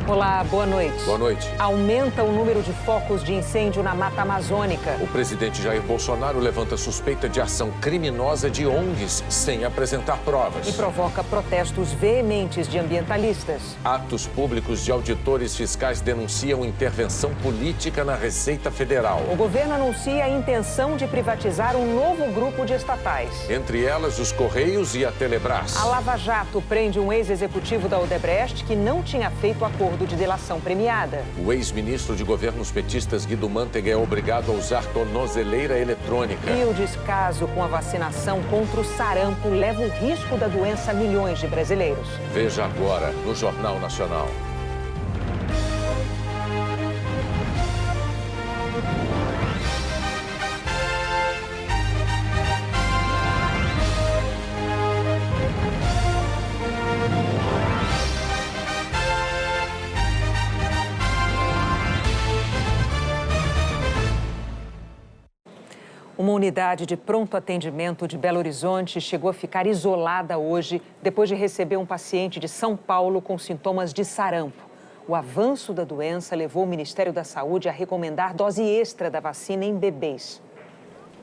Olá, boa noite. Boa noite. Aumenta o número de focos de incêndio na Mata Amazônica. O presidente Jair Bolsonaro levanta suspeita de ação criminosa de ONGs sem apresentar provas. E provoca protestos veementes de ambientalistas. Atos públicos de auditores fiscais denunciam intervenção política na Receita Federal. O governo anuncia a intenção de privatizar um novo grupo de estatais. Entre elas, os Correios e a Telebrás. A Lava Jato prende um ex-executivo da Odebrecht que não tinha feito acordo de delação premiada. O ex-ministro de governos petistas Guido Mantega é obrigado a usar tornozeleira eletrônica. E o descaso com a vacinação contra o sarampo leva o risco da doença a milhões de brasileiros. Veja agora no Jornal Nacional. Uma unidade de pronto atendimento de Belo Horizonte chegou a ficar isolada hoje depois de receber um paciente de São Paulo com sintomas de sarampo. O avanço da doença levou o Ministério da Saúde a recomendar dose extra da vacina em bebês.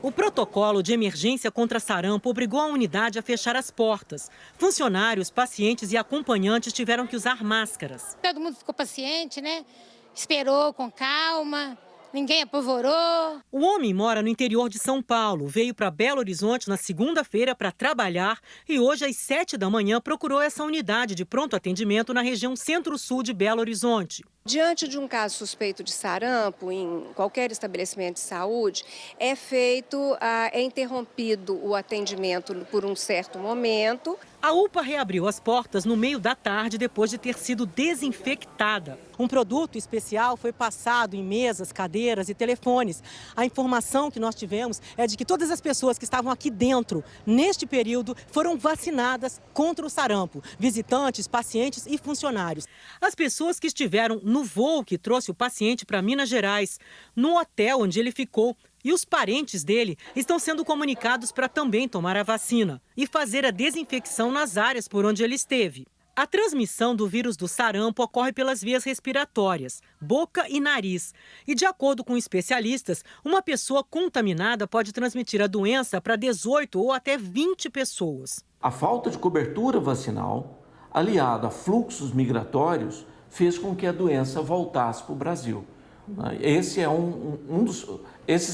O protocolo de emergência contra sarampo obrigou a unidade a fechar as portas. Funcionários, pacientes e acompanhantes tiveram que usar máscaras. Todo mundo ficou paciente, né? Esperou com calma. Ninguém apavorou. O homem mora no interior de São Paulo, veio para Belo Horizonte na segunda-feira para trabalhar e hoje às 7 da manhã procurou essa unidade de pronto atendimento na região centro-sul de Belo Horizonte. Diante de um caso suspeito de sarampo em qualquer estabelecimento de saúde, é interrompido o atendimento por um certo momento. A UPA reabriu as portas no meio da tarde depois de ter sido desinfectada. Um produto especial foi passado em mesas, cadeiras e telefones. A informação que nós tivemos é de que todas as pessoas que estavam aqui dentro, neste período, foram vacinadas contra o sarampo. Visitantes, pacientes e funcionários. As pessoas que estiveram no voo que trouxe o paciente para Minas Gerais, no hotel onde ele ficou, e os parentes dele estão sendo comunicados para também tomar a vacina e fazer a desinfecção nas áreas por onde ele esteve. A transmissão do vírus do sarampo ocorre pelas vias respiratórias, boca e nariz. E, de acordo com especialistas, uma pessoa contaminada pode transmitir a doença para 18 ou até 20 pessoas. A falta de cobertura vacinal, aliada a fluxos migratórios, fez com que a doença voltasse para o Brasil. Esses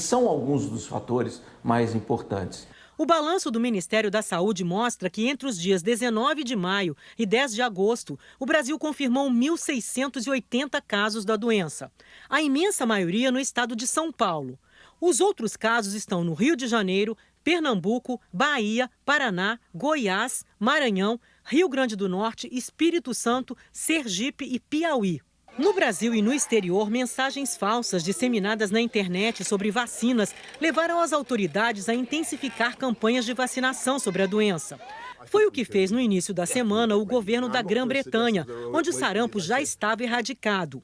são alguns dos fatores mais importantes. O balanço do Ministério da Saúde mostra que entre os dias 19 de maio e 10 de agosto, o Brasil confirmou 1.680 casos da doença. A imensa maioria no estado de São Paulo. Os outros casos estão no Rio de Janeiro, Pernambuco, Bahia, Paraná, Goiás, Maranhão, Rio Grande do Norte, Espírito Santo, Sergipe e Piauí. No Brasil e no exterior, mensagens falsas disseminadas na internet sobre vacinas levaram as autoridades a intensificar campanhas de vacinação sobre a doença. Foi o que fez no início da semana o governo da Grã-Bretanha, onde o sarampo já estava erradicado.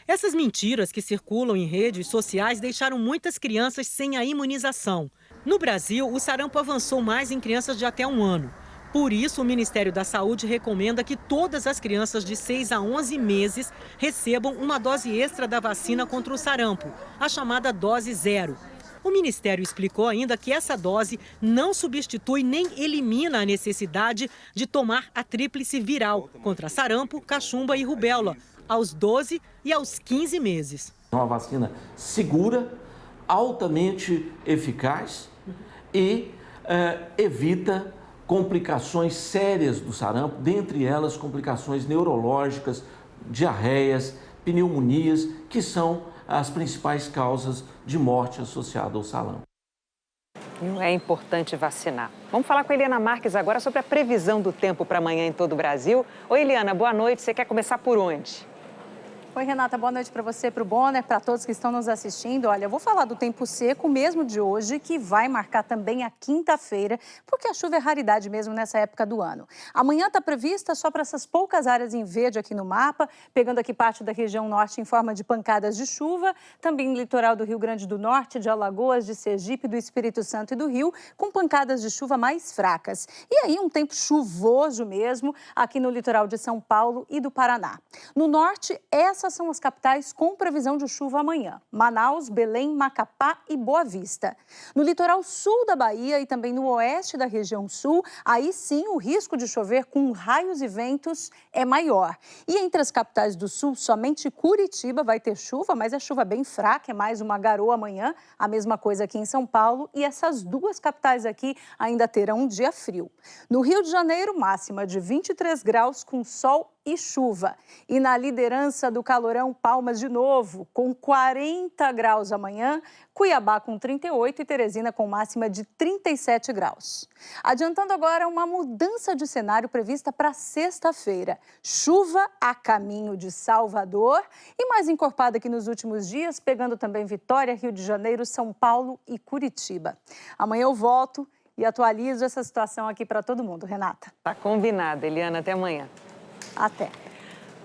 Essas mentiras que circulam em redes sociais deixaram muitas crianças sem a imunização. No Brasil, o sarampo avançou mais em crianças de até 1 ano. Por isso, o Ministério da Saúde recomenda que todas as crianças de 6 a 11 meses recebam uma dose extra da vacina contra o sarampo, a chamada dose 0. O Ministério explicou ainda que essa dose não substitui nem elimina a necessidade de tomar a tríplice viral contra sarampo, cachumba e rubéola, aos 12 e aos 15 meses. É uma vacina segura, altamente eficaz e evita complicações sérias do sarampo, dentre elas complicações neurológicas, diarreias, pneumonias, que são as principais causas de morte associada ao sarampo. É importante vacinar. Vamos falar com a Eliana Marques agora sobre a previsão do tempo para amanhã em todo o Brasil. Oi, Eliana, boa noite. Você quer começar por onde? Oi, Renata, boa noite para você, para o Bonner, para todos que estão nos assistindo. Olha, eu vou falar do tempo seco mesmo de hoje, que vai marcar também a quinta-feira, porque a chuva é raridade mesmo nessa época do ano. Amanhã está prevista só para essas poucas áreas em verde aqui no mapa, pegando aqui parte da região norte em forma de pancadas de chuva, também no litoral do Rio Grande do Norte, de Alagoas, de Sergipe, do Espírito Santo e do Rio, com pancadas de chuva mais fracas. E aí um tempo chuvoso mesmo aqui no litoral de São Paulo e do Paraná. No norte, essas são as capitais com previsão de chuva amanhã: Manaus, Belém, Macapá e Boa Vista. No litoral sul da Bahia e também no oeste da região sul, aí sim o risco de chover com raios e ventos é maior. E entre as capitais do sul, somente Curitiba vai ter chuva, mas é chuva bem fraca, é mais uma garoa amanhã, a mesma coisa aqui em São Paulo, e essas duas capitais aqui ainda terão um dia frio. No Rio de Janeiro, máxima de 23 graus com sol e chuva. E na liderança do calorão, Palmas de novo, com 40 graus amanhã, Cuiabá com 38 e Teresina com máxima de 37 graus. Adiantando agora uma mudança de cenário prevista para sexta-feira. Chuva a caminho de Salvador e mais encorpada que nos últimos dias, pegando também Vitória, Rio de Janeiro, São Paulo e Curitiba. Amanhã eu volto e atualizo essa situação aqui para todo mundo. Renata. Tá combinado, Eliana. Até amanhã. Até.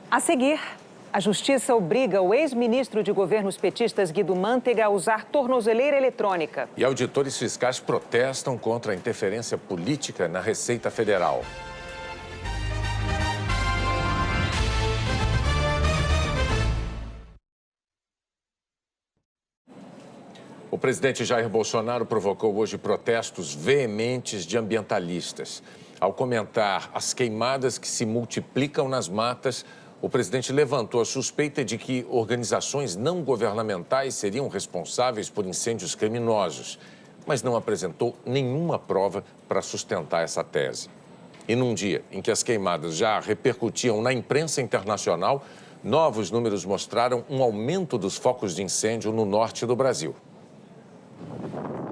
A seguir, a Justiça obriga o ex-ministro de governos petistas Guido Mantega a usar tornozeleira eletrônica. E auditores fiscais protestam contra a interferência política na Receita Federal. O presidente Jair Bolsonaro provocou hoje protestos veementes de ambientalistas. Ao comentar as queimadas que se multiplicam nas matas, o presidente levantou a suspeita de que organizações não governamentais seriam responsáveis por incêndios criminosos, mas não apresentou nenhuma prova para sustentar essa tese. E num dia em que as queimadas já repercutiam na imprensa internacional, novos números mostraram um aumento dos focos de incêndio no norte do Brasil.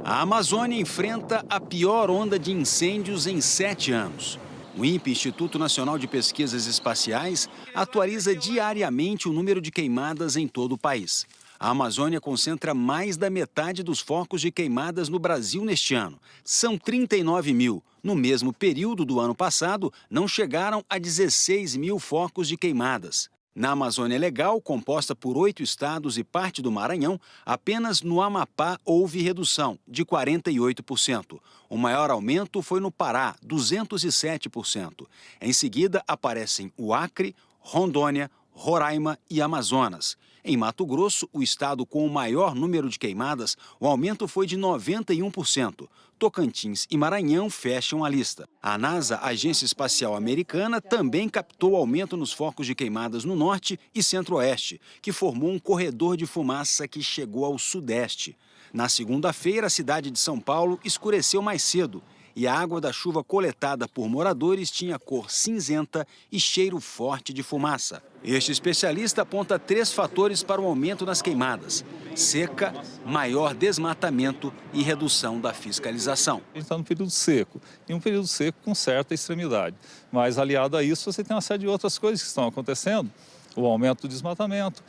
A Amazônia enfrenta a pior onda de incêndios em 7 anos. O INPE, Instituto Nacional de Pesquisas Espaciais, atualiza diariamente o número de queimadas em todo o país. A Amazônia concentra mais da metade dos focos de queimadas no Brasil neste ano. São 39 mil. No mesmo período do ano passado, não chegaram a 16 mil focos de queimadas. Na Amazônia Legal, composta por 8 estados e parte do Maranhão, apenas no Amapá houve redução, de 48%. O maior aumento foi no Pará, 207%. Em seguida, aparecem o Acre, Rondônia, Roraima e Amazonas. Em Mato Grosso, o estado com o maior número de queimadas, o aumento foi de 91%. Tocantins e Maranhão fecham a lista. A NASA, a Agência Espacial Americana, também captou aumento nos focos de queimadas no norte e centro-oeste, que formou um corredor de fumaça que chegou ao sudeste. Na segunda-feira, a cidade de São Paulo escureceu mais cedo e a água da chuva coletada por moradores tinha cor cinzenta e cheiro forte de fumaça. Este especialista aponta 3 fatores para o aumento nas queimadas: seca, maior desmatamento e redução da fiscalização. A gente está num período seco, e um período seco com certa extremidade. Mas, aliado a isso, você tem uma série de outras coisas que estão acontecendo. O aumento do desmatamento,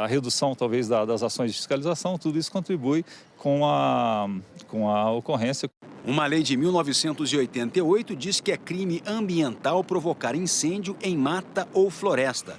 a redução, talvez, das ações de fiscalização, tudo isso contribui com a ocorrência. Uma lei de 1988 diz que é crime ambiental provocar incêndio em mata ou floresta.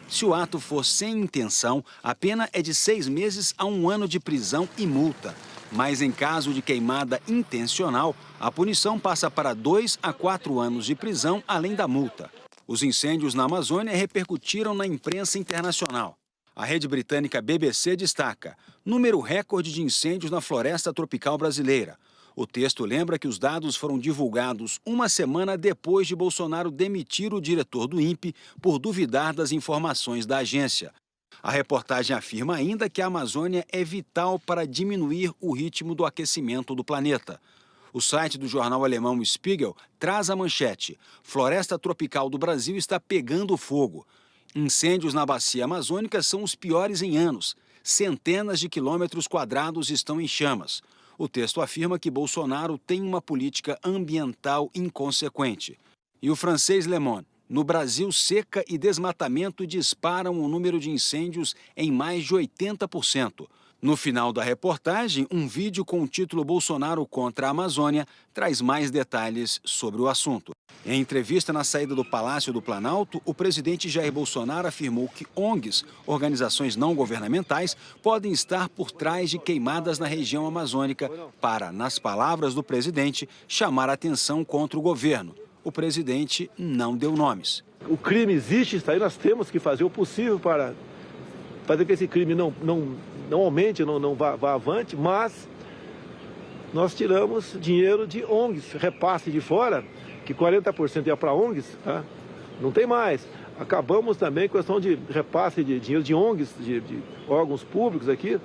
Se o ato for sem intenção, a pena é de 6 meses a 1 ano de prisão e multa. Mas em caso de queimada intencional, a punição passa para 2 a 4 anos de prisão, além da multa. Os incêndios na Amazônia repercutiram na imprensa internacional. A rede britânica BBC destaca: número recorde de incêndios na floresta tropical brasileira. O texto lembra que os dados foram divulgados 1 semana depois de Bolsonaro demitir o diretor do INPE por duvidar das informações da agência. A reportagem afirma ainda que a Amazônia é vital para diminuir o ritmo do aquecimento do planeta. O site do jornal alemão Spiegel traz a manchete: floresta tropical do Brasil está pegando fogo. Incêndios na bacia amazônica são os piores em anos. Centenas de quilômetros quadrados estão em chamas. O texto afirma que Bolsonaro tem uma política ambiental inconsequente. E o francês Le Monde No Brasil, seca e desmatamento disparam o número de incêndios em mais de 80%. No final da reportagem, um vídeo com o título Bolsonaro contra a Amazônia traz mais detalhes sobre o assunto. Em entrevista na saída do Palácio do Planalto, o presidente Jair Bolsonaro afirmou que ONGs, organizações não governamentais, podem estar por trás de queimadas na região amazônica para, nas palavras do presidente, chamar a atenção contra o governo. O presidente não deu nomes. O crime existe, está aí, nós temos que fazer o possível para fazer que esse crime não aumente, não vá avante, mas nós tiramos dinheiro de ONGs, repasse de fora, que 40% ia para ONGs, tá? Não tem mais. Acabamos também com a questão de repasse de dinheiro de ONGs, de órgãos públicos aqui,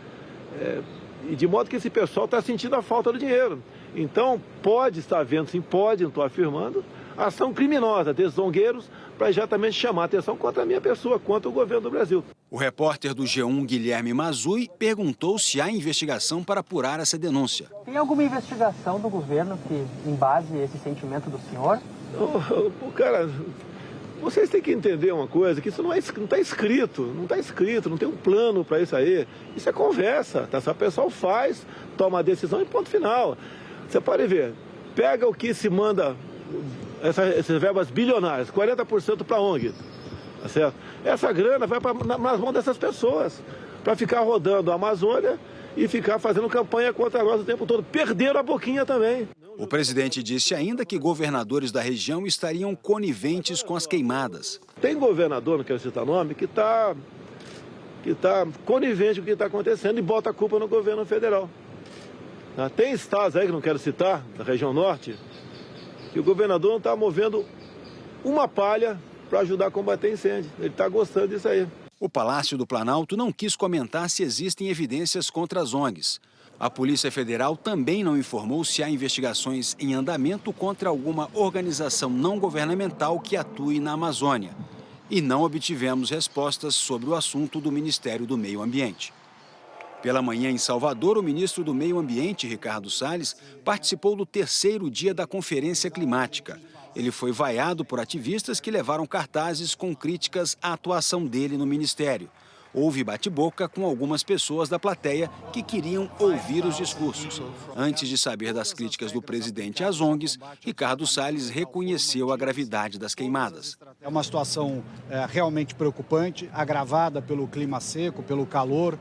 e de modo que esse pessoal está sentindo a falta do dinheiro. Então, pode estar havendo, sim, pode, não estou afirmando, ação criminosa desses zongueiros para exatamente chamar a atenção contra a minha pessoa, contra o governo do Brasil. O repórter do G1, Guilherme Mazui, perguntou se há investigação para apurar essa denúncia. Tem alguma investigação do governo que embase esse sentimento do senhor? Cara, vocês têm que entender uma coisa, que isso não está escrito, não tem um plano para isso aí. Isso é conversa, tá? O pessoal faz, toma a decisão e ponto final. Você pode ver, pega o que se manda, essas verbas bilionárias, 40% para a ONG, tá certo? Essa grana vai nas mãos dessas pessoas, para ficar rodando a Amazônia e ficar fazendo campanha contra nós o tempo todo. Perderam a boquinha também. O presidente disse ainda que governadores da região estariam coniventes com as queimadas. Tem governador, não quero citar nome, que está conivente com o que está acontecendo e bota a culpa no governo federal. Tem estados aí, que não quero citar, da região norte, que o governador não está movendo uma palha para ajudar a combater incêndio. Ele está gostando disso aí. O Palácio do Planalto não quis comentar se existem evidências contra as ONGs. A Polícia Federal também não informou se há investigações em andamento contra alguma organização não governamental que atue na Amazônia. E não obtivemos respostas sobre o assunto do Ministério do Meio Ambiente. Pela manhã, em Salvador, o ministro do Meio Ambiente, Ricardo Salles, participou do 3º dia da Conferência Climática. Ele foi vaiado por ativistas que levaram cartazes com críticas à atuação dele no ministério. Houve bate-boca com algumas pessoas da plateia que queriam ouvir os discursos. Antes de saber das críticas do presidente às ONGs, Ricardo Salles reconheceu a gravidade das queimadas. É uma situação realmente preocupante, agravada pelo clima seco, pelo calor,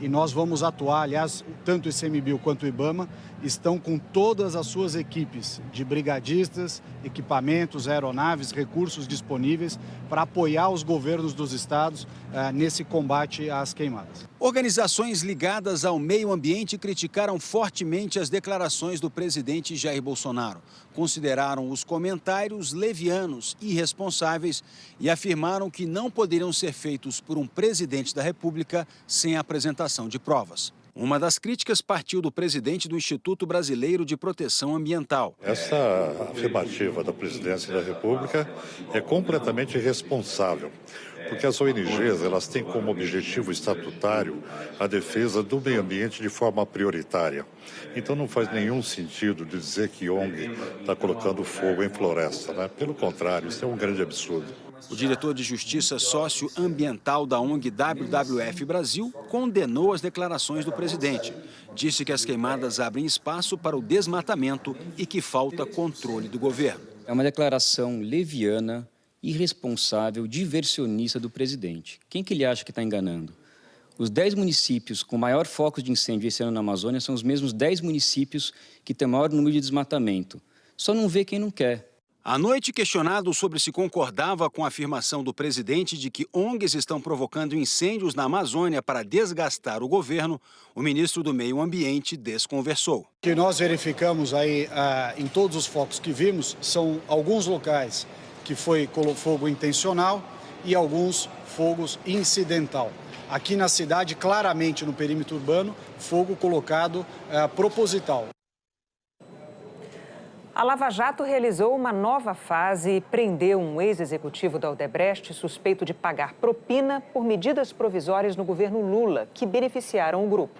e nós vamos atuar, aliás, tanto o ICMBio quanto o IBAMA estão com todas as suas equipes de brigadistas, equipamentos, aeronaves, recursos disponíveis para apoiar os governos dos estados nesse combate às queimadas. Organizações ligadas ao meio ambiente criticaram fortemente as declarações do presidente Jair Bolsonaro. Consideraram os comentários levianos, irresponsáveis e afirmaram que não poderiam ser feitos por um presidente da República sem a apresentação de provas. Uma das críticas partiu do presidente do Instituto Brasileiro de Proteção Ambiental. Essa afirmativa da presidência da República é completamente irresponsável, porque as ONGs elas têm como objetivo estatutário a defesa do meio ambiente de forma prioritária. Então não faz nenhum sentido de dizer que ONG está colocando fogo em floresta, né? Pelo contrário, isso é um grande absurdo. O diretor de Justiça Socioambiental da ONG WWF Brasil condenou as declarações do presidente. Disse que as queimadas abrem espaço para o desmatamento e que falta controle do governo. É uma declaração leviana, irresponsável, diversionista do presidente. Quem que ele acha que está enganando? Os 10 municípios com maior foco de incêndio esse ano na Amazônia são os mesmos 10 municípios que têm maior número de desmatamento. Só não vê quem não quer. À noite, questionado sobre se concordava com a afirmação do presidente de que ONGs estão provocando incêndios na Amazônia para desgastar o governo, o ministro do Meio Ambiente desconversou. O que nós verificamos aí em todos os focos que vimos são alguns locais que foi fogo intencional e alguns fogos incidental. Aqui na cidade, claramente no perímetro urbano, fogo colocado proposital. A Lava Jato realizou uma nova fase e prendeu um ex-executivo da Odebrecht suspeito de pagar propina por medidas provisórias no governo Lula, que beneficiaram o grupo.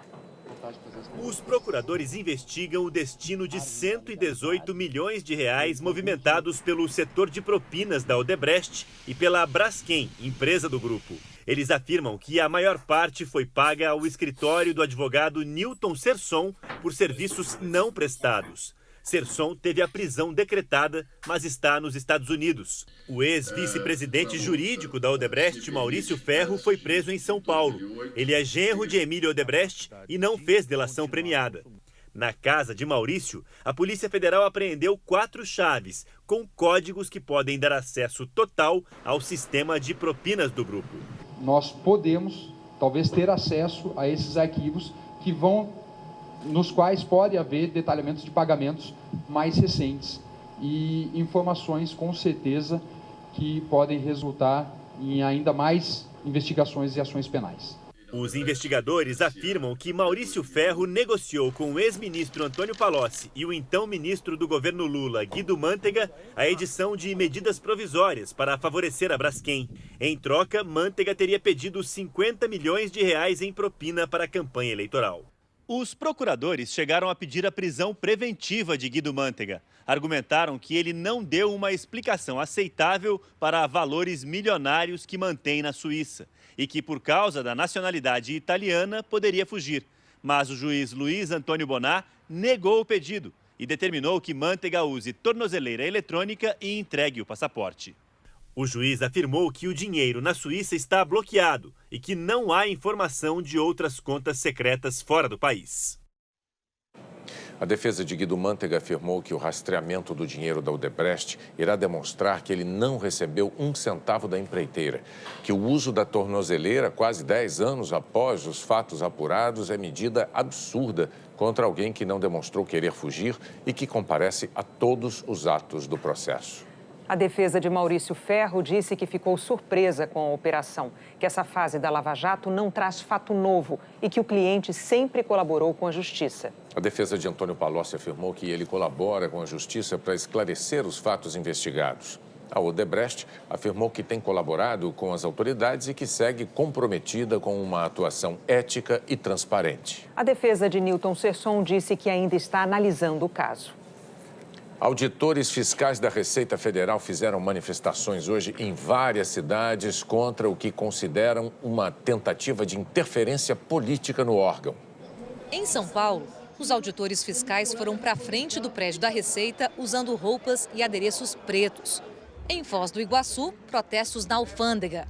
Os procuradores investigam o destino de 118 milhões de reais movimentados pelo setor de propinas da Odebrecht e pela Braskem, empresa do grupo. Eles afirmam que a maior parte foi paga ao escritório do advogado Newton Serson por serviços não prestados. Serson teve a prisão decretada, mas está nos Estados Unidos. O ex-vice-presidente jurídico da Odebrecht, Maurício Ferro, foi preso em São Paulo. Ele é genro de Emílio Odebrecht e não fez delação premiada. Na casa de Maurício, a Polícia Federal apreendeu 4 chaves, com códigos que podem dar acesso total ao sistema de propinas do grupo. Nós podemos, talvez, ter acesso a esses arquivos nos quais pode haver detalhamentos de pagamentos mais recentes e informações, com certeza, que podem resultar em ainda mais investigações e ações penais. Os investigadores afirmam que Maurício Ferro negociou com o ex-ministro Antônio Palocci e o então ministro do governo Lula, Guido Mantega, a edição de medidas provisórias para favorecer a Braskem. Em troca, Mantega teria pedido 50 milhões de reais em propina para a campanha eleitoral. Os procuradores chegaram a pedir a prisão preventiva de Guido Mantega. Argumentaram que ele não deu uma explicação aceitável para valores milionários que mantém na Suíça e que, por causa da nacionalidade italiana, poderia fugir. Mas o juiz Luiz Antônio Bonat negou o pedido e determinou que Mantega use tornozeleira eletrônica e entregue o passaporte. O juiz afirmou que o dinheiro na Suíça está bloqueado e que não há informação de outras contas secretas fora do país. A defesa de Guido Mantega afirmou que o rastreamento do dinheiro da Odebrecht irá demonstrar que ele não recebeu um centavo da empreiteira, que o uso da tornozeleira, quase 10 anos após os fatos apurados, é medida absurda contra alguém que não demonstrou querer fugir e que comparece a todos os atos do processo. A defesa de Maurício Ferro disse que ficou surpresa com a operação, que essa fase da Lava Jato não traz fato novo e que o cliente sempre colaborou com a Justiça. A defesa de Antônio Palocci afirmou que ele colabora com a Justiça para esclarecer os fatos investigados. A Odebrecht afirmou que tem colaborado com as autoridades e que segue comprometida com uma atuação ética e transparente. A defesa de Newton Serson disse que ainda está analisando o caso. Auditores fiscais da Receita Federal fizeram manifestações hoje em várias cidades contra o que consideram uma tentativa de interferência política no órgão. Em São Paulo, os auditores fiscais foram para a frente do prédio da Receita usando roupas e adereços pretos. Em Foz do Iguaçu, protestos na alfândega.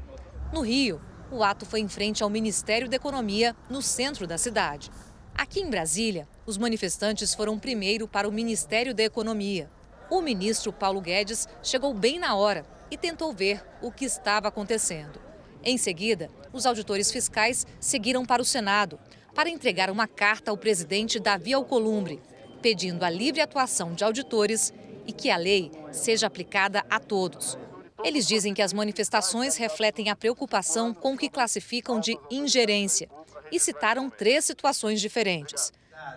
No Rio, o ato foi em frente ao Ministério da Economia, no centro da cidade. Aqui em Brasília, os manifestantes foram primeiro para o Ministério da Economia. O ministro Paulo Guedes chegou bem na hora e tentou ver o que estava acontecendo. Em seguida, os auditores fiscais seguiram para o Senado para entregar uma carta ao presidente Davi Alcolumbre, pedindo a livre atuação de auditores e que a lei seja aplicada a todos. Eles dizem que as manifestações refletem a preocupação com o que classificam de ingerência e citaram 3 situações diferentes.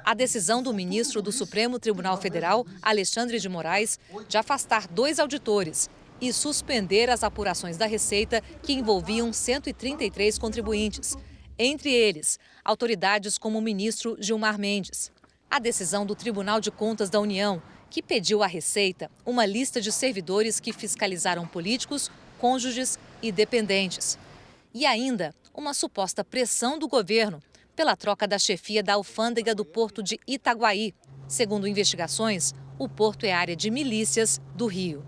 A decisão do ministro do Supremo Tribunal Federal, Alexandre de Moraes, de afastar 2 auditores e suspender as apurações da Receita que envolviam 133 contribuintes, entre eles autoridades como o ministro Gilmar Mendes. A decisão do Tribunal de Contas da União, que pediu à Receita uma lista de servidores que fiscalizaram políticos, cônjuges e dependentes. E ainda uma suposta pressão do governo pela troca da chefia da alfândega do Porto de Itaguaí. Segundo investigações, o porto é área de milícias do Rio.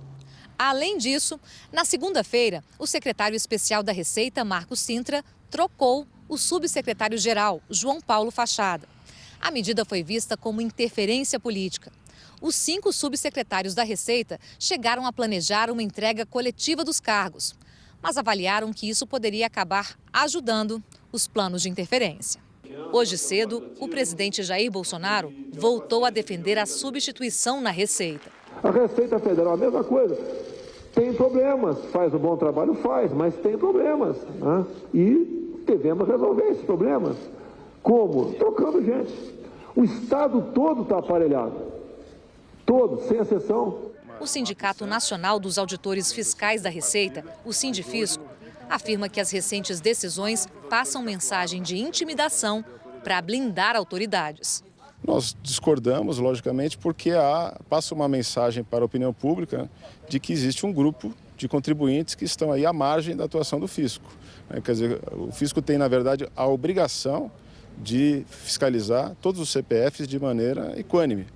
Além disso, na segunda-feira, o secretário especial da Receita, Marcos Sintra, trocou o subsecretário-geral, João Paulo Fachada. A medida foi vista como interferência política. Os 5 subsecretários da Receita chegaram a planejar uma entrega coletiva dos cargos, mas avaliaram que isso poderia acabar ajudando os planos de interferência. Hoje cedo, o presidente Jair Bolsonaro voltou a defender a substituição na Receita. A Receita Federal, a mesma coisa. Tem problemas, faz um bom trabalho, faz, mas tem problemas, né? E devemos resolver esses problemas. Como? Trocando gente. O Estado todo está aparelhado. Todo, sem exceção. O Sindicato Nacional dos Auditores Fiscais da Receita, o Sindifisco, afirma que as recentes decisões passam mensagem de intimidação para blindar autoridades. Nós discordamos, logicamente, porque passa uma mensagem para a opinião pública de que existe um grupo de contribuintes que estão aí à margem da atuação do fisco. Quer dizer, o fisco tem, na verdade, a obrigação de fiscalizar todos os CPFs de maneira equânime.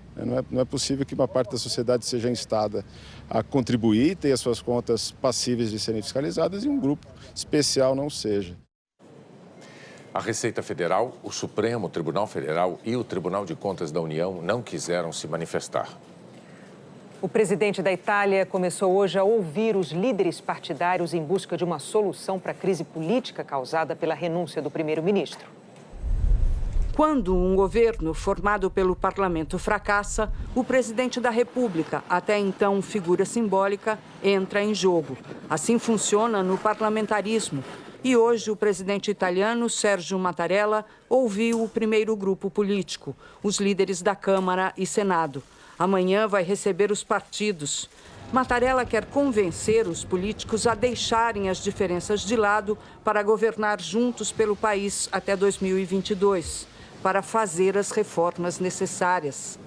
Não é possível que uma parte da sociedade seja instada a contribuir, ter as suas contas passíveis de serem fiscalizadas e um grupo especial não seja. A Receita Federal, o Supremo Tribunal Federal e o Tribunal de Contas da União não quiseram se manifestar. O presidente da Itália começou hoje a ouvir os líderes partidários em busca de uma solução para a crise política causada pela renúncia do primeiro-ministro. Quando um governo formado pelo parlamento fracassa, o presidente da República, até então figura simbólica, entra em jogo. Assim funciona no parlamentarismo. E hoje o presidente italiano, Sergio Mattarella, ouviu o primeiro grupo político, os líderes da Câmara e Senado. Amanhã vai receber os partidos. Mattarella quer convencer os políticos a deixarem as diferenças de lado para governar juntos pelo país até 2022, para fazer as reformas necessárias.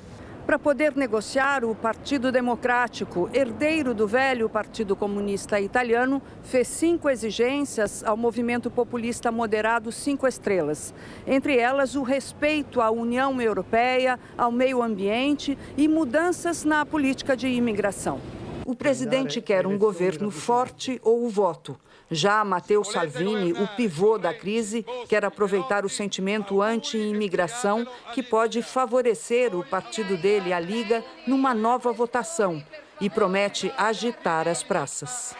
Para poder negociar, o Partido Democrático, herdeiro do velho Partido Comunista Italiano, fez 5 exigências ao movimento populista moderado 5 Estrelas. Entre elas, o respeito à União Europeia, ao meio ambiente e mudanças na política de imigração. O presidente quer um governo forte ou o voto. Já Matteo Salvini, o pivô da crise, quer aproveitar o sentimento anti-imigração que pode favorecer o partido dele, a Liga, numa nova votação e promete agitar as praças.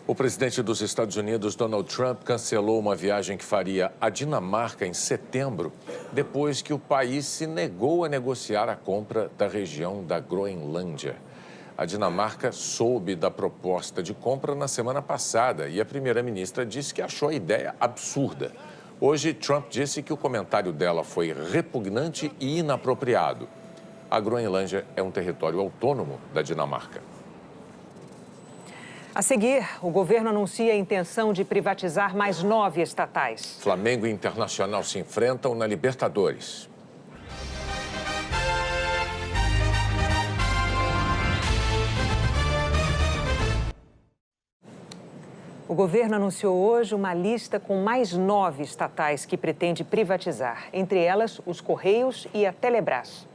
O presidente dos Estados Unidos, Donald Trump, cancelou uma viagem que faria à Dinamarca em setembro, depois que o país se negou a negociar a compra da região da Groenlândia. A Dinamarca soube da proposta de compra na semana passada e a primeira-ministra disse que achou a ideia absurda. Hoje, Trump disse que o comentário dela foi repugnante e inapropriado. A Groenlândia é um território autônomo da Dinamarca. A seguir, o governo anuncia a intenção de privatizar mais 9 estatais. Flamengo e Internacional se enfrentam na Libertadores. O governo anunciou hoje uma lista com mais 9 estatais que pretende privatizar, entre elas os Correios e a Telebrás.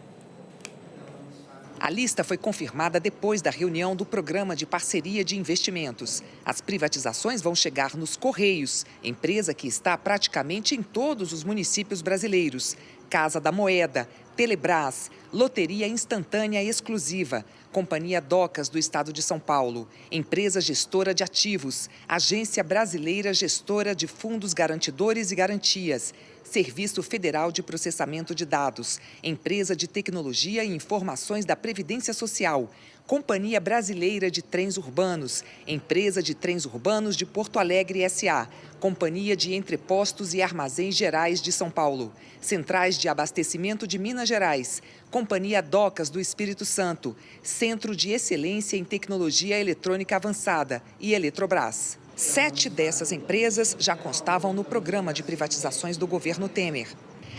A lista foi confirmada depois da reunião do Programa de Parceria de Investimentos. As privatizações vão chegar nos Correios, empresa que está praticamente em todos os municípios brasileiros. Casa da Moeda, Telebrás, Loteria Instantânea Exclusiva, Companhia Docas do Estado de São Paulo, Empresa Gestora de Ativos, Agência Brasileira Gestora de Fundos Garantidores e Garantias, Serviço Federal de Processamento de Dados, Empresa de Tecnologia e Informações da Previdência Social, Companhia Brasileira de Trens Urbanos, Empresa de Trens Urbanos de Porto Alegre S.A., Companhia de Entrepostos e Armazéns Gerais de São Paulo, Centrais de Abastecimento de Minas Gerais, Companhia Docas do Espírito Santo, Centro de Excelência em Tecnologia Eletrônica Avançada e Eletrobras. 7 dessas empresas já constavam no programa de privatizações do governo Temer.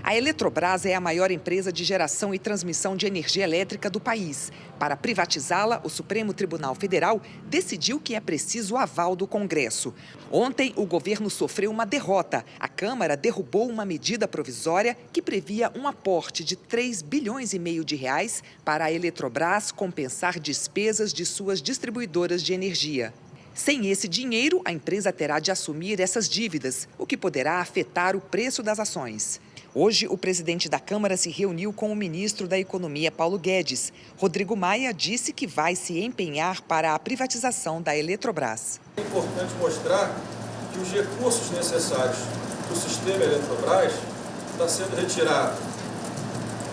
A Eletrobras é a maior empresa de geração e transmissão de energia elétrica do país. Para privatizá-la, o Supremo Tribunal Federal decidiu que é preciso o aval do Congresso. Ontem, o governo sofreu uma derrota. A Câmara derrubou uma medida provisória que previa um aporte de 3,5 bilhões de reais para a Eletrobras compensar despesas de suas distribuidoras de energia. Sem esse dinheiro, a empresa terá de assumir essas dívidas, o que poderá afetar o preço das ações. Hoje, o presidente da Câmara se reuniu com o ministro da Economia, Paulo Guedes. Rodrigo Maia disse que vai se empenhar para a privatização da Eletrobras. É importante mostrar que os recursos necessários do sistema Eletrobras estão sendo retirados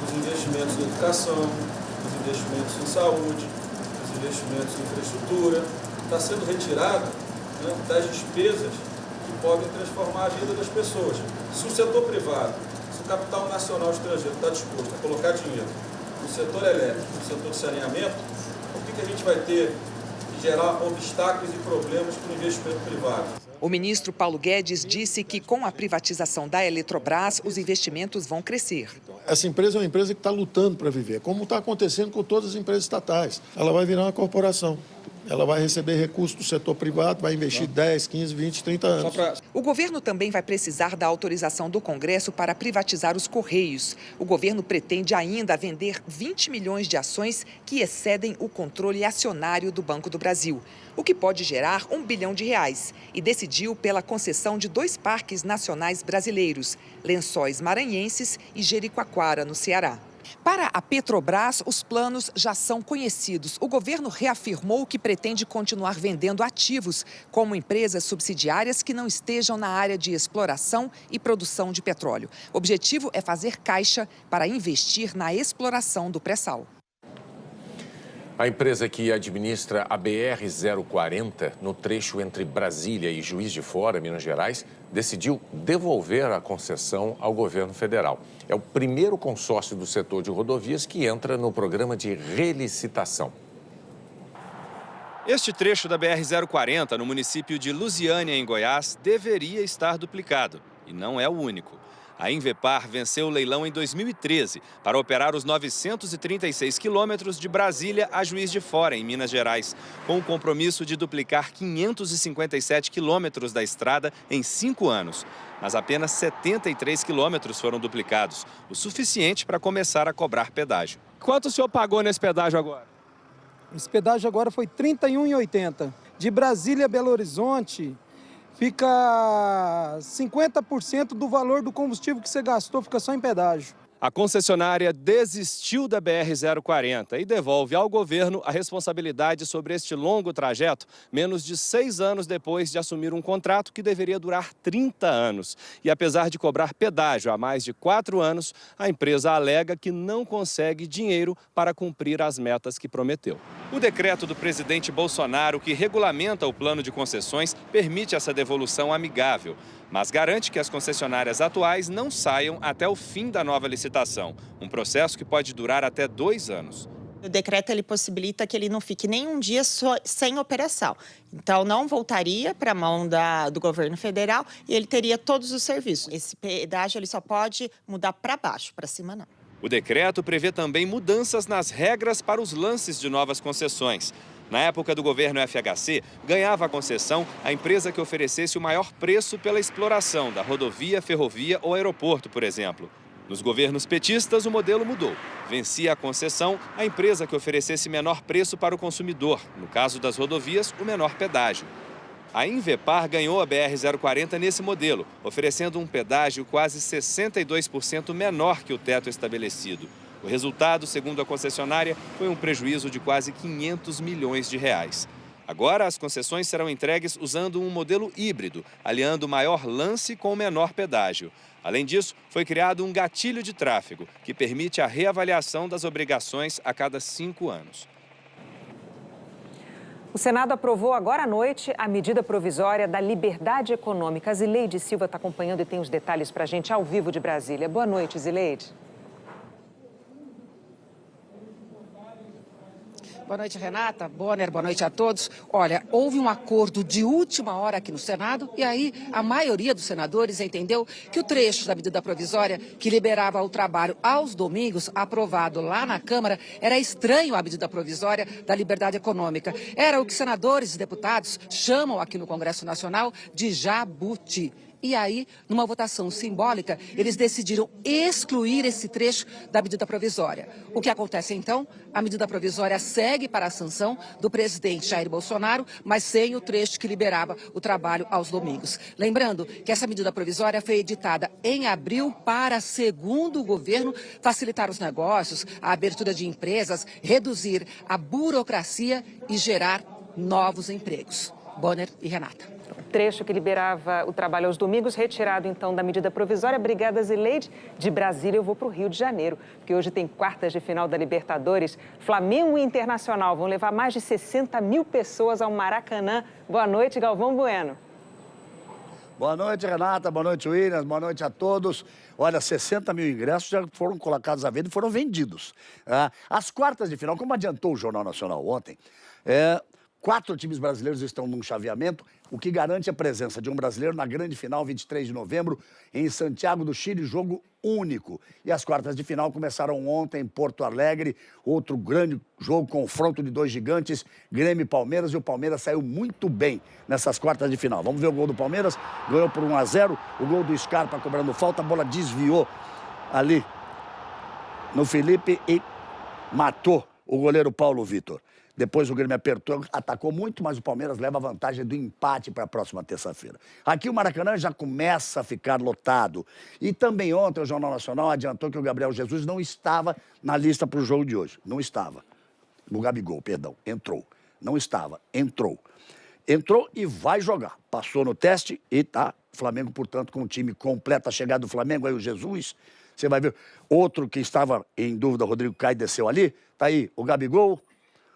dos investimentos em educação, dos investimentos em saúde, dos investimentos em infraestrutura, está sendo retirado das despesas que podem transformar a vida das pessoas. Se o setor privado, se o capital nacional estrangeiro está disposto a colocar dinheiro no setor elétrico, no setor de saneamento, por que a gente vai ter que gerar obstáculos e problemas para o investimento privado? O ministro Paulo Guedes disse que com a privatização da Eletrobras, os investimentos vão crescer. Essa empresa é uma empresa que está lutando para viver, como está acontecendo com todas as empresas estatais. Ela vai virar uma corporação. Ela vai receber recursos do setor privado, vai investir 10, 15, 20, 30 anos. O governo também vai precisar da autorização do Congresso para privatizar os Correios. O governo pretende ainda vender 20 milhões de ações que excedem o controle acionário do Banco do Brasil, o que pode gerar R$ 1 bilhão, e decidiu pela concessão de 2 parques nacionais brasileiros, Lençóis Maranhenses e Jericoacoara, no Ceará. Para a Petrobras, os planos já são conhecidos. O governo reafirmou que pretende continuar vendendo ativos, como empresas subsidiárias que não estejam na área de exploração e produção de petróleo. O objetivo é fazer caixa para investir na exploração do pré-sal. A empresa que administra a BR-040, no trecho entre Brasília e Juiz de Fora, Minas Gerais, decidiu devolver a concessão ao governo federal. É o primeiro consórcio do setor de rodovias que entra no programa de relicitação. Este trecho da BR-040, no município de Lusiânia, em Goiás, deveria estar duplicado. E não é o único. A Invepar venceu o leilão em 2013 para operar os 936 quilômetros de Brasília a Juiz de Fora, em Minas Gerais, com o compromisso de duplicar 557 quilômetros da estrada em 5 anos. Mas apenas 73 quilômetros foram duplicados, o suficiente para começar a cobrar pedágio. Quanto o senhor pagou nesse pedágio agora? Esse pedágio agora foi R$ 31,80. De Brasília a Belo Horizonte, fica 50% do valor do combustível que você gastou, fica só em pedágio. A concessionária desistiu da BR-040 e devolve ao governo a responsabilidade sobre este longo trajeto, menos de 6 anos depois de assumir um contrato que deveria durar 30 anos. E apesar de cobrar pedágio há mais de 4 anos, a empresa alega que não consegue dinheiro para cumprir as metas que prometeu. O decreto do presidente Bolsonaro, que regulamenta o plano de concessões, permite essa devolução amigável, mas garante que as concessionárias atuais não saiam até o fim da nova licitação, um processo que pode durar até 2 anos. O decreto ele possibilita que ele não fique nem um dia sem operação. Então, não voltaria para a mão do governo federal e ele teria todos os serviços. Esse pedágio ele só pode mudar para baixo, para cima não. O decreto prevê também mudanças nas regras para os lances de novas concessões. Na época do governo FHC, ganhava a concessão a empresa que oferecesse o maior preço pela exploração da rodovia, ferrovia ou aeroporto, por exemplo. Nos governos petistas, o modelo mudou. Vencia a concessão a empresa que oferecesse menor preço para o consumidor, no caso das rodovias, o menor pedágio. A Invepar ganhou a BR-040 nesse modelo, oferecendo um pedágio quase 62% menor que o teto estabelecido. O resultado, segundo a concessionária, foi um prejuízo de quase 500 milhões de reais. Agora, as concessões serão entregues usando um modelo híbrido, aliando o maior lance com o menor pedágio. Além disso, foi criado um gatilho de tráfego, que permite a reavaliação das obrigações a cada 5 anos. O Senado aprovou agora à noite a medida provisória da liberdade econômica. A Zileide Silva está acompanhando e tem os detalhes para a gente ao vivo de Brasília. Boa noite, Zileide. Boa noite, Renata. Bonner, boa noite a todos. Olha, houve um acordo de última hora aqui no Senado e aí a maioria dos senadores entendeu que o trecho da medida provisória que liberava o trabalho aos domingos, aprovado lá na Câmara, era estranho à medida provisória da liberdade econômica. Era o que senadores e deputados chamam aqui no Congresso Nacional de jabuti. E aí, numa votação simbólica, eles decidiram excluir esse trecho da medida provisória. O que acontece então? A medida provisória segue para a sanção do presidente Jair Bolsonaro, mas sem o trecho que liberava o trabalho aos domingos. Lembrando que essa medida provisória foi editada em abril para, segundo o governo, facilitar os negócios, a abertura de empresas, reduzir a burocracia e gerar novos empregos. Bonner e Renata. Trecho que liberava o trabalho aos domingos, retirado então da medida provisória. Obrigada, Zileide. De Brasília eu vou para o Rio de Janeiro, porque hoje tem quartas de final da Libertadores. Flamengo e Internacional vão levar mais de 60 mil pessoas ao Maracanã. Boa noite, Galvão Bueno. Boa noite, Renata. Boa noite, Williams. Boa noite a todos. Olha, 60 mil ingressos já foram colocados à venda e foram vendidos. As quartas de final, como adiantou o Jornal Nacional ontem, 4 times brasileiros estão num chaveamento, o que garante a presença de um brasileiro na grande final, 23 de novembro, em Santiago do Chile, jogo único. E as quartas de final começaram ontem em Porto Alegre, outro grande jogo, confronto de 2 gigantes, Grêmio e Palmeiras, e o Palmeiras saiu muito bem nessas quartas de final. Vamos ver o gol do Palmeiras, ganhou por 1-0, o gol do Scarpa cobrando falta, a bola desviou ali no Felipe e matou o goleiro Paulo Vitor. Depois o Grêmio apertou, atacou muito, mas o Palmeiras leva a vantagem do empate para a próxima terça-feira. Aqui o Maracanã já começa a ficar lotado. E também ontem o Jornal Nacional adiantou que o Gabriel Jesus não estava na lista para o jogo de hoje. Não estava. O Gabigol, perdão, entrou. Não estava, entrou. Entrou e vai jogar. Passou no teste e tá. Flamengo, portanto, com o time completo. A chegada do Flamengo, aí o Jesus. Você vai ver. Outro que estava em dúvida, o Rodrigo Caio desceu ali. Tá aí o Gabigol.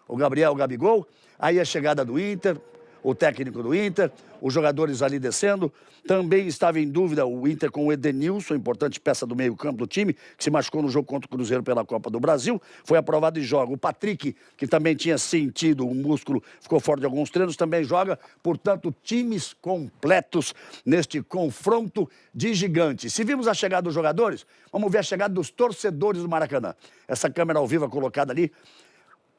O Gabriel Gabigol, aí a chegada do Inter, o técnico do Inter, os jogadores ali descendo. Também estava em dúvida o Inter com o Edenilson, importante peça do meio-campo do time, que se machucou no jogo contra o Cruzeiro pela Copa do Brasil. Foi aprovado e joga. O Patrick, que também tinha sentido o músculo, ficou fora de alguns treinos, também joga. Portanto, times completos neste confronto de gigantes. Se vimos a chegada dos jogadores, vamos ver a chegada dos torcedores do Maracanã. Essa câmera ao vivo colocada ali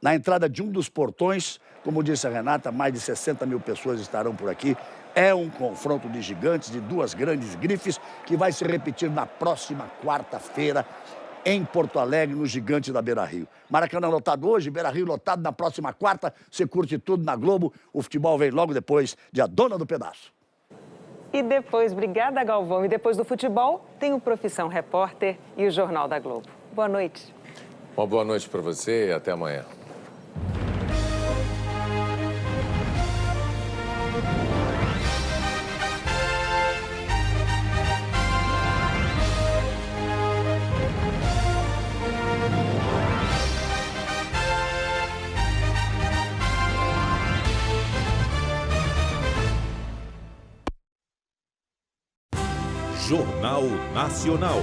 na entrada de um dos portões. Como disse a Renata, mais de 60 mil pessoas estarão por aqui. É um confronto de gigantes, de 2 grandes grifes, que vai se repetir na próxima quarta-feira em Porto Alegre, no Gigante da Beira-Rio. Maracanã lotado hoje, Beira-Rio lotado na próxima quarta. Você curte tudo na Globo. O futebol vem logo depois de A Dona do Pedaço. E depois, obrigada, Galvão. E depois do futebol, tem o Profissão Repórter e o Jornal da Globo. Boa noite. Uma boa noite para você e até amanhã. Jornal Nacional.